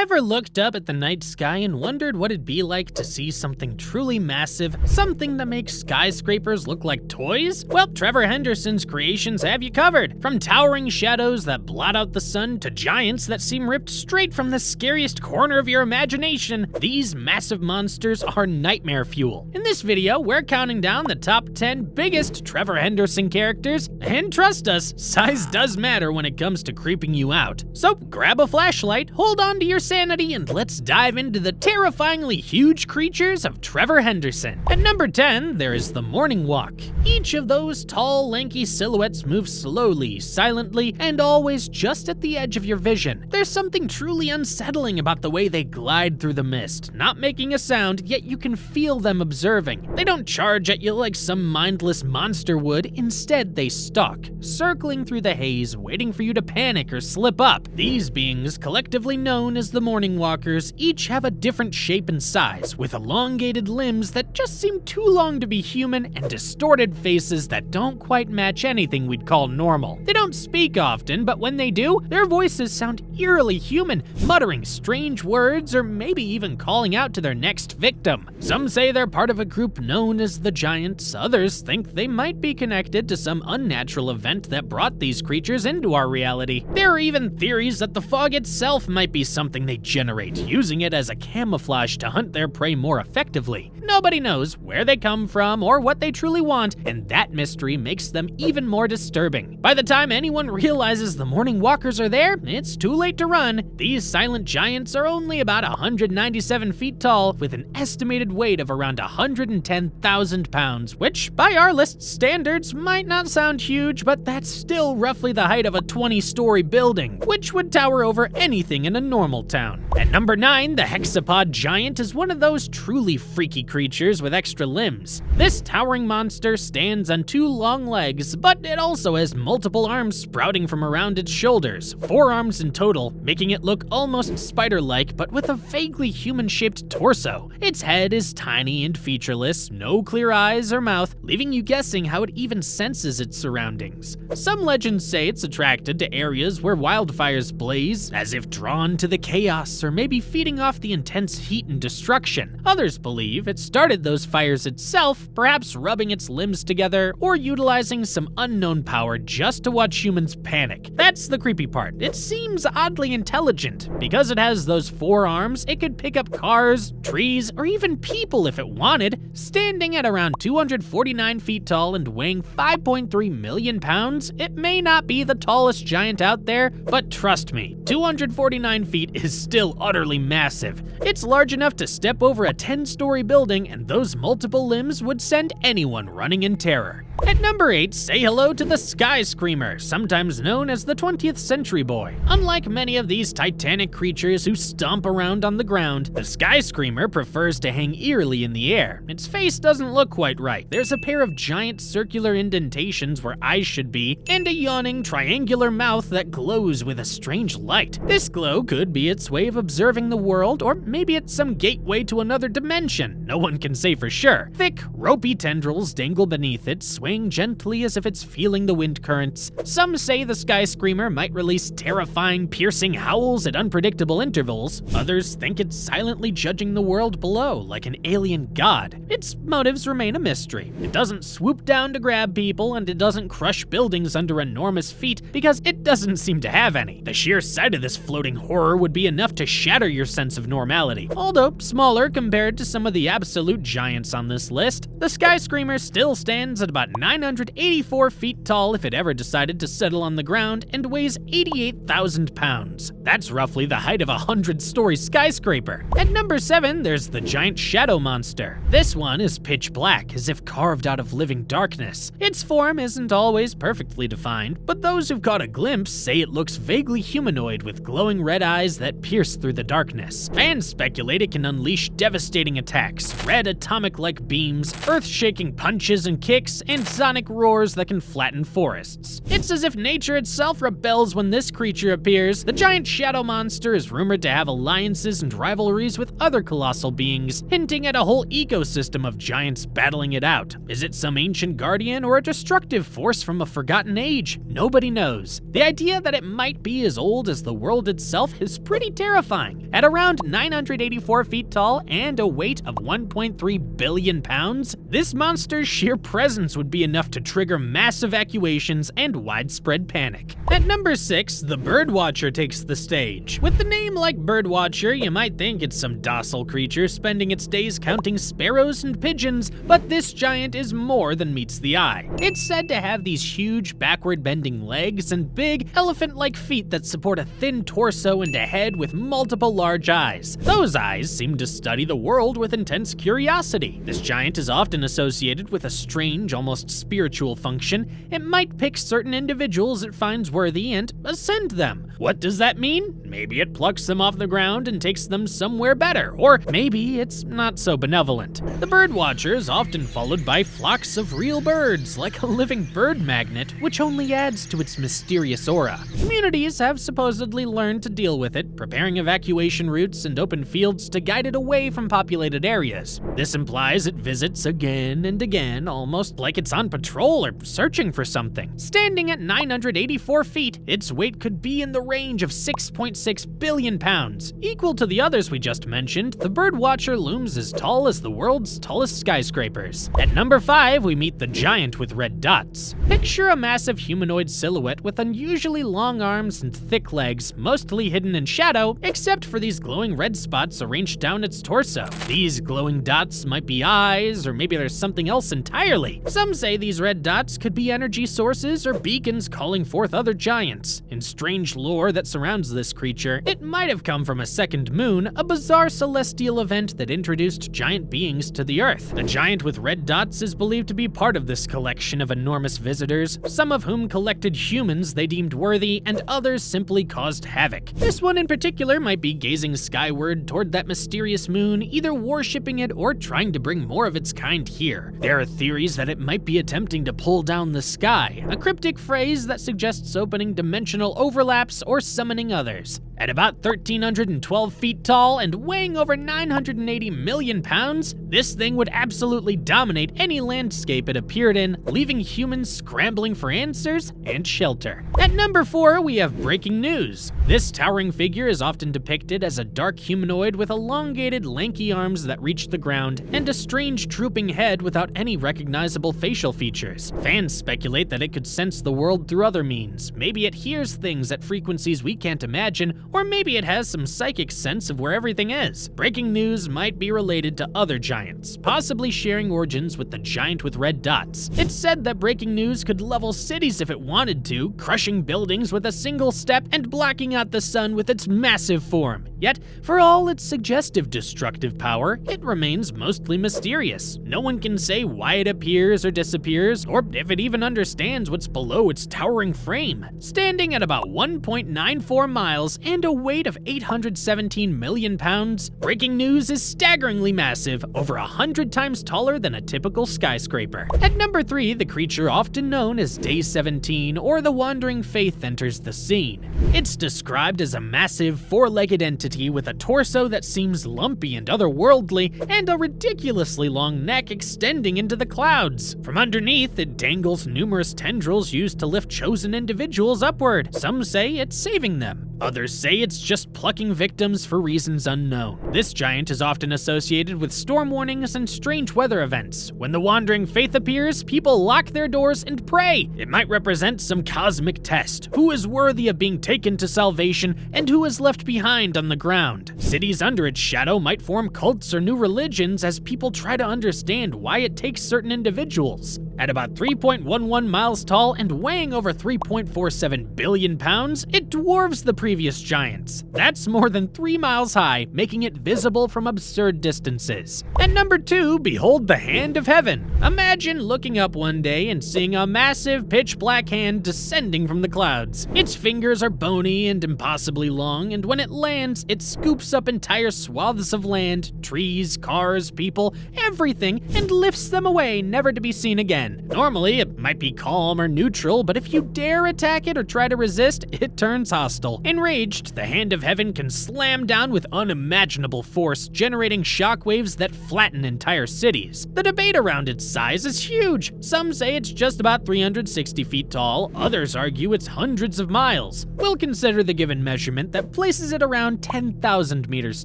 Ever looked up at the night sky and wondered what it'd be like to see something truly massive, something that makes skyscrapers look like toys? Well, Trevor Henderson's creations have you covered. From towering shadows that blot out the sun to giants that seem ripped straight from the scariest corner of your imagination, these massive monsters are nightmare fuel. In this video, we're counting down the top 10 biggest Trevor Henderson characters, and trust us, size does matter when it comes to creeping you out. So grab a flashlight, hold on to your sanity, and let's dive into the terrifyingly huge creatures of Trevor Henderson. At number 10, there is the Morning Walk. Each of those tall, lanky silhouettes moves slowly, silently, and always just at the edge of your vision. There's something truly unsettling about the way they glide through the mist, not making a sound, yet you can feel them observing. They don't charge at you like some mindless monster would. Instead, they stalk, circling through the haze, waiting for you to panic or slip up. These beings, collectively known as the Morning Walkers, each have a different shape and size, with elongated limbs that just seem too long to be human and distorted faces that don't quite match anything we'd call normal. They don't speak often, but when they do, their voices sound eerily human, muttering strange words or maybe even calling out to their next victim. Some say they're part of a group known as the Giants, others think they might be connected to some unnatural event that brought these creatures into our reality. There are even theories that the fog itself might be something they generate, using it as a camouflage to hunt their prey more effectively. Nobody knows where they come from or what they truly want, and that mystery makes them even more disturbing. By the time anyone realizes the Morning Walkers are there, it's too late to run. These silent giants are only about 197 feet tall, with an estimated weight of around 110,000 pounds, which by our list standards might not sound huge, but that's still roughly the height of a 20-story building, which would tower over anything in a normal town. At number 9, the Hexapod Giant is one of those truly freaky creatures with extra limbs. This towering monster stands on 2 long legs, but it also has multiple arms sprouting from around its shoulders, 4 arms in total, making it look almost spider-like but with a vaguely human-shaped torso. Its head is tiny and featureless, no clear eyes or mouth, leaving you guessing how it even senses its surroundings. Some legends say it's attracted to areas where wildfires blaze, as if drawn to the chaos or maybe feeding off the intense heat and destruction. Others believe it started those fires itself, perhaps rubbing its limbs together or utilizing some unknown power just to watch humans panic. That's the creepy part. It seems oddly intelligent. Because it has those 4 arms, it could pick up cars, trees, or even people if it wanted. Standing at around 249 feet tall and weighing 5.3 million pounds, it may not be the tallest giant out there, but trust me, 249 feet is still utterly massive. It's large enough to step over a 10-story building, and those multiple limbs would send anyone running in terror. At number 8, say hello to the SkyScreamer, sometimes known as the 20th Century Boy. Unlike many of these titanic creatures who stomp around on the ground, the SkyScreamer prefers to hang eerily in the air. Its face doesn't look quite right. There's a pair of giant circular indentations where eyes should be, and a yawning triangular mouth that glows with a strange light. This glow could be its way of observing the world, or maybe it's some gateway to another dimension. No one can say for sure. Thick, ropey tendrils dangle beneath it, swaying gently as if it's feeling the wind currents. Some say the SkyScreamer might release terrifying, piercing howls at unpredictable intervals. Others think it's silently judging the world below like an alien god. Its motives remain a mystery. It doesn't swoop down to grab people, and it doesn't crush buildings under enormous feet because it doesn't seem to have any. The sheer sight of this floating horror would be enough to shatter your sense of normality. Although smaller compared to some of the absolute giants on this list, the SkyScreamer still stands at about 984 feet tall if it ever decided to settle on the ground, and weighs 88,000 pounds. That's roughly the height of a 100-story skyscraper. At number 7, there's the giant shadow monster. This one is pitch black, as if carved out of living darkness. Its form isn't always perfectly defined, but those who've caught a glimpse say it looks vaguely humanoid with glowing red eyes that pierce through the darkness. Fans speculate it can unleash devastating attacks, red atomic-like beams, earth-shaking punches and kicks, and and sonic roars that can flatten forests. It's as if nature itself rebels when this creature appears. The giant shadow monster is rumored to have alliances and rivalries with other colossal beings, hinting at a whole ecosystem of giants battling it out. Is it some ancient guardian or a destructive force from a forgotten age? Nobody knows. The idea that it might be as old as the world itself is pretty terrifying. At around 984 feet tall and a weight of 1.3 billion pounds, this monster's sheer presence would be enough to trigger mass evacuations and widespread panic. At number 6, the Birdwatcher takes the stage. With the name like Birdwatcher, you might think it's some docile creature spending its days counting sparrows and pigeons, but this giant is more than meets the eye. It's said to have these huge backward-bending legs and big elephant-like feet that support a thin torso and a head with multiple large eyes. Those eyes seem to study the world with intense curiosity. This giant is often associated with a strange, almost spiritual function. It might pick certain individuals it finds worthy and ascend them. What does that mean? Maybe it plucks them off the ground and takes them somewhere better, or maybe it's not so benevolent. The Birdwatcher is often followed by flocks of real birds, like a living bird magnet, which only adds to its mysterious aura. Communities have supposedly learned to deal with it, preparing evacuation routes and open fields to guide it away from populated areas. This implies it visits again and again, almost like it's on patrol or searching for something. Standing at 984 feet, its weight could be in the range of 6.6 billion pounds. Equal to the others we just mentioned, the Birdwatcher looms as tall as the world's tallest skyscrapers. At number 5, we meet the giant with red dots. Picture a massive humanoid silhouette with unusually long arms and thick legs, mostly hidden in shadow, except for these glowing red spots arranged down its torso. These glowing dots might be eyes, or maybe there's something else entirely. Some say these red dots could be energy sources or beacons calling forth other giants. In strange lore that surrounds this creature, it might have come from a second moon, a bizarre celestial event that introduced giant beings to the Earth. The giant with red dots is believed to be part of this collection of enormous visitors, some of whom collected humans they deemed worthy, and others simply caused havoc. This one in particular might be gazing skyward toward that mysterious moon, either worshipping it or trying to bring more of its kind here. There are theories that it might be attempting to pull down the sky, a cryptic phrase that suggests opening dimensional overlaps or summoning others. At about 1,312 feet tall and weighing over 980 million pounds, this thing would absolutely dominate any landscape it appeared in, leaving humans scrambling for answers and shelter. At number 4, we have breaking news. This towering figure is often depicted as a dark humanoid with elongated, lanky arms that reach the ground and a strange drooping head without any recognizable facial features. Fans speculate that it could sense the world through other means. Maybe it hears things at frequencies we can't imagine, or maybe it has some psychic sense of where everything is. Breaking news might be related to other giants, possibly sharing origins with the giant with red dots. It's said that breaking news could level cities if it wanted to, crushing buildings with a single step and blocking out the sun with its massive form. Yet, for all its suggestive destructive power, it remains mostly mysterious. No one can say why it appears or disappears, or if it even understands what's below its towering frame. Standing at about 1.94 miles and a weight of 817 million pounds, breaking news is staggeringly massive, over 100 times taller than a typical skyscraper. At number 3, the creature often known as Day 17 or the Wandering Faith enters the scene. It's described as a massive four-legged entity with a torso that seems lumpy and otherworldly, and a ridiculously long neck extending into the clouds. From underneath, it dangles numerous tendrils used to lift chosen individuals upward. Some say it's saving them. Others say it's just plucking victims for reasons unknown. This giant is often associated with storm warnings and strange weather events. When the Wandering Faith appears, people lock their doors and pray. It might represent some cosmic test. Who is worthy of being taken to salvation and who is left behind on the ground? Cities under its shadow might form cults or new religions as people try to understand why it takes certain individuals. At about 3.11 miles tall and weighing over 3.47 billion pounds, it dwarfs the previous giants. That's more than 3 miles high, making it visible from absurd distances. At number 2, behold the Hand of Heaven. Imagine looking up one day and seeing a massive pitch black hand descending from the clouds. Its fingers are bony and impossibly long, and when it lands, it scoops up entire swaths of land, trees, cars, people, everything, and lifts them away, never to be seen again. again. Normally, it might be calm or neutral, but if you dare attack it or try to resist, it turns hostile. Enraged, the Hand of Heaven can slam down with unimaginable force, generating shockwaves that flatten entire cities. The debate around its size is huge. Some say it's just about 360 feet tall, others argue it's hundreds of miles. We'll consider the given measurement that places it around 10,000 meters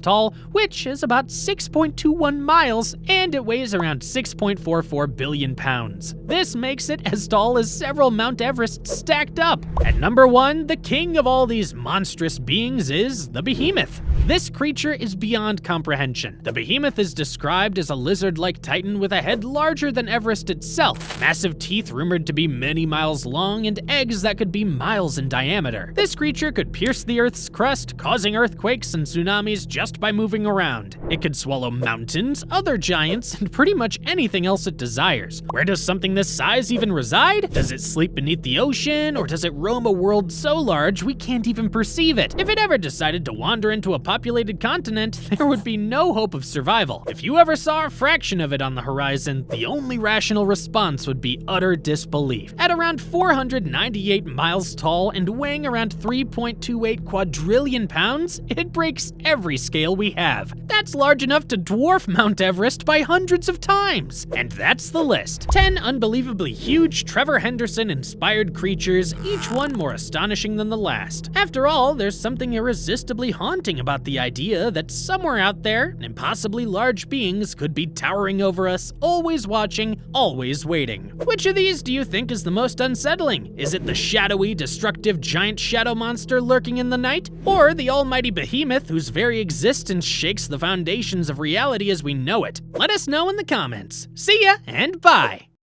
tall, which is about 6.21 miles, and it weighs around 6.44 billion pounds. This makes it as tall as several Mount Everests stacked up. At number 1, the king of all these monstrous beings is the Behemoth. This creature is beyond comprehension. The Behemoth is described as a lizard-like titan with a head larger than Everest itself, massive teeth rumored to be many miles long, and eggs that could be miles in diameter. This creature could pierce the Earth's crust, causing earthquakes and tsunamis just by moving around. It could swallow mountains, other giants, and pretty much anything else it desires. Where does something this size even reside? Does it sleep beneath the ocean, or does it roam a world so large we can't even perceive it? If it ever decided to wander into a populated continent, there would be no hope of survival. If you ever saw a fraction of it on the horizon, the only rational response would be utter disbelief. At around 498 miles tall and weighing around 3.28 quadrillion pounds, it breaks every scale we have. That's large enough to dwarf Mount Everest by hundreds of times. And that's the list. 10 unbelievably huge Trevor Henderson-inspired creatures, each one more astonishing than the last. After all, there's something irresistibly haunting about the idea that somewhere out there, impossibly large beings could be towering over us, always watching, always waiting. Which of these do you think is the most unsettling? Is it the shadowy, destructive giant shadow monster lurking in the night? Or the almighty Behemoth whose very existence shakes the foundations of reality as we know it? Let us know in the comments. See ya and bye!